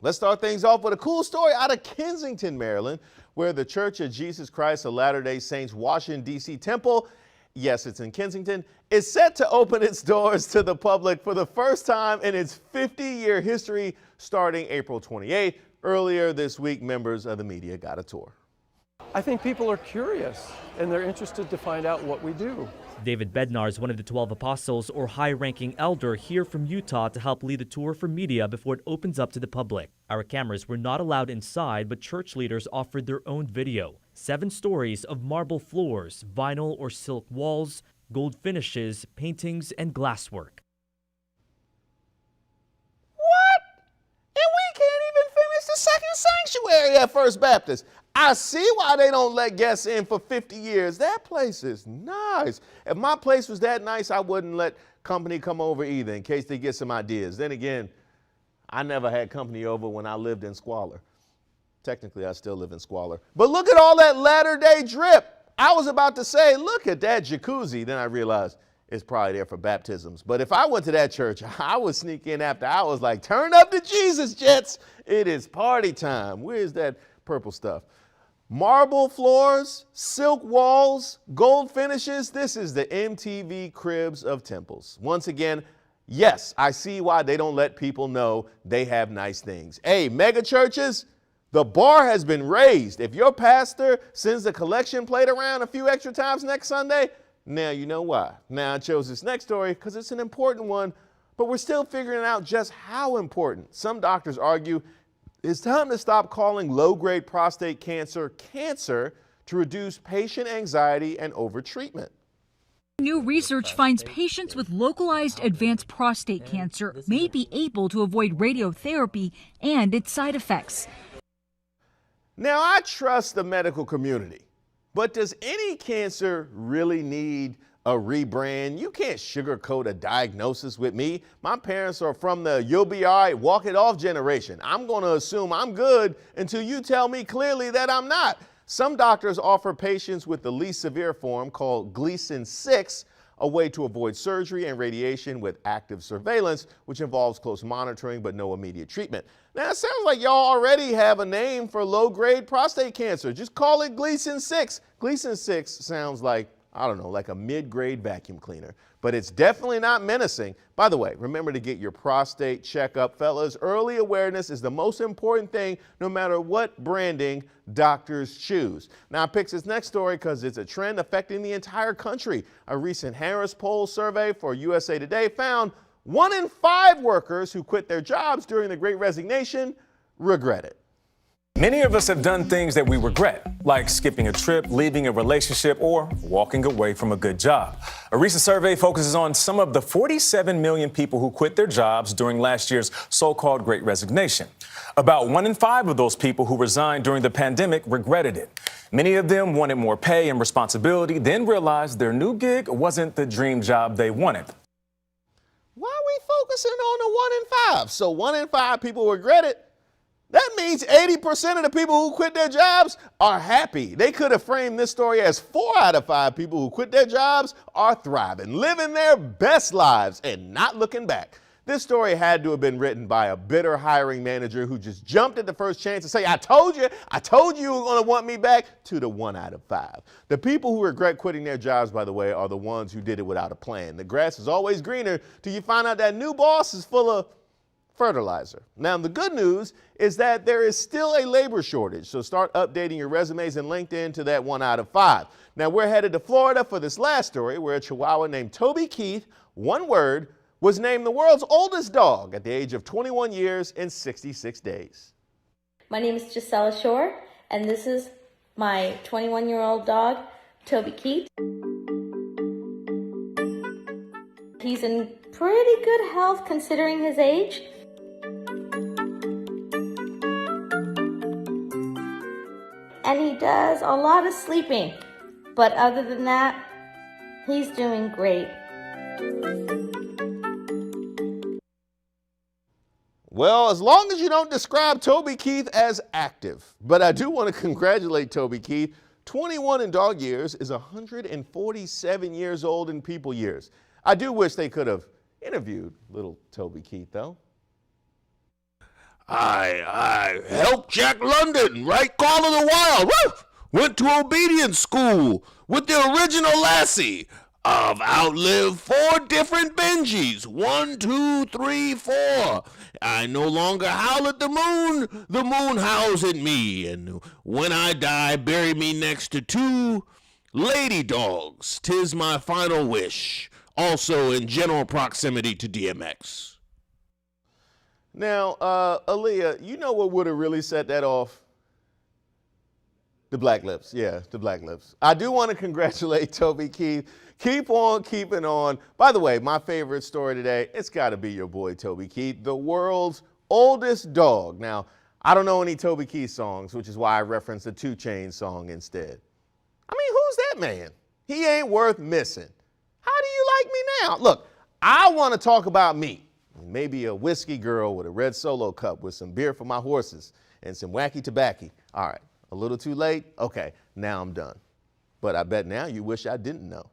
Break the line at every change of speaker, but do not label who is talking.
Let's start things off with a cool story out of Kensington, Maryland, where the Church of Jesus Christ of Latter-day Saints Washington, D.C. Temple, yes, it's in Kensington, is set to open its doors to the public for the first time in its 50-year history starting April 28th. Earlier this week, members of the media got a tour.
I think people are curious and they're interested to find out what we do.
David Bednar is one of the 12 apostles or high-ranking elder here from Utah to help lead the tour for media before it opens up to the public. Our cameras were not allowed inside, but church leaders offered their own video. 7 stories of marble floors, vinyl or silk walls, gold finishes, paintings, and glasswork.
The second sanctuary at First Baptist. I see why they don't let guests in for 50 years. That place is nice. If my place was that nice, I wouldn't let company come over either in case they get some ideas. Then again, I never had company over when I lived in squalor. Technically, I still live in squalor. But look at all that latter-day drip. I was about to say, look at that jacuzzi. Then I realized it's probably there for baptisms. But if I went to that church, I would sneak in after hours like, turn up the Jesus Jets. It is party time. Where's that purple stuff? Marble floors, silk walls, gold finishes. This is the MTV Cribs of temples. Once again, yes, I see why they don't let people know they have nice things. Hey, mega churches, the bar has been raised. If your pastor sends the collection plate around a few extra times next Sunday, now you know why. Now I chose this next story because it's an important one, but we're still figuring out just how important. Some doctors argue it's time to stop calling low-grade prostate cancer cancer to reduce patient anxiety and overtreatment.
New research finds patients with localized advanced prostate cancer may be able to avoid radiotherapy and its side effects.
Now I trust the medical community. But does any cancer really need a rebrand? You can't sugarcoat a diagnosis with me. My parents are from the you'll be all right, walk it off generation. I'm going to assume I'm good until you tell me clearly that I'm not. Some doctors offer patients with the least severe form, called Gleason 6, a way to avoid surgery and radiation with active surveillance, which involves close monitoring but no immediate treatment. Now, it sounds like y'all already have a name for low-grade prostate cancer. Just call it Gleason 6. Gleason 6 sounds like, I don't know, like a mid-grade vacuum cleaner, but it's definitely not menacing. By the way, remember to get your prostate checkup, fellas. Early awareness is the most important thing, no matter what branding doctors choose. Now, I picked this next story because it's a trend affecting the entire country. A recent Harris Poll survey for USA Today found 1 in 5 workers who quit their jobs during the Great Resignation regret it.
Many of us have done things that we regret, like skipping a trip, leaving a relationship, or walking away from a good job. A recent survey focuses on some of the 47 million people who quit their jobs during last year's so-called Great Resignation. About 1 in 5 of those people who resigned during the pandemic regretted it. Many of them wanted more pay and responsibility, then realized their new gig wasn't the dream job they wanted.
Why are we focusing on the 1 in 5? So 1 in 5 people regret it. That means 80% of the people who quit their jobs are happy. They could have framed this story as 4 out of 5 people who quit their jobs are thriving, living their best lives and not looking back. This story had to have been written by a bitter hiring manager who just jumped at the first chance to say, I told you you were going to want me back, to the 1 out of 5. The people who regret quitting their jobs, by the way, are the ones who did it without a plan. The grass is always greener till you find out that new boss is full of fertilizer. Now, the good news is that there is still a labor shortage, so start updating your resumes and LinkedIn to that 1 out of 5. Now, we're headed to Florida for this last story, where a Chihuahua named Toby Keith, one word, was named the world's oldest dog at the age of 21 years and 66 days.
My name is Gisela Shore, and this is my 21-year-old dog, Toby Keith. He's in pretty good health considering his age. And he does a lot of sleeping, but other than that, he's doing great.
Well, as long as you don't describe Toby Keith as active. But I do want to congratulate Toby Keith. 21 in dog years is 147 years old in people years. I do wish they could have interviewed little Toby Keith, though. I helped Jack London write Call of the Wild. Woo! Went to obedience school with the original Lassie. I've outlived 4 different Benjis. 1, 2, 3, 4. I no longer howl at the moon howls at me. And when I die, bury me next to 2 lady dogs. 'Tis my final wish. Also in general proximity to DMX. Now, Aaliyah, you know what would have really set that off? The Black Lips, yeah, the Black Lips. I do want to congratulate Toby Keith. Keep on keeping on. By the way, my favorite story today, it's got to be your boy Toby Keith, the world's oldest dog. Now, I don't know any Toby Keith songs, which is why I referenced a 2 Chainz song instead. I mean, who's that man? He ain't worth missing. How do you like me now? Look, I want to talk about me. Maybe a whiskey girl with a red Solo cup with some beer for my horses and some wacky tobacco. All right, a little too late? Okay, now I'm done. But I bet now you wish I didn't know.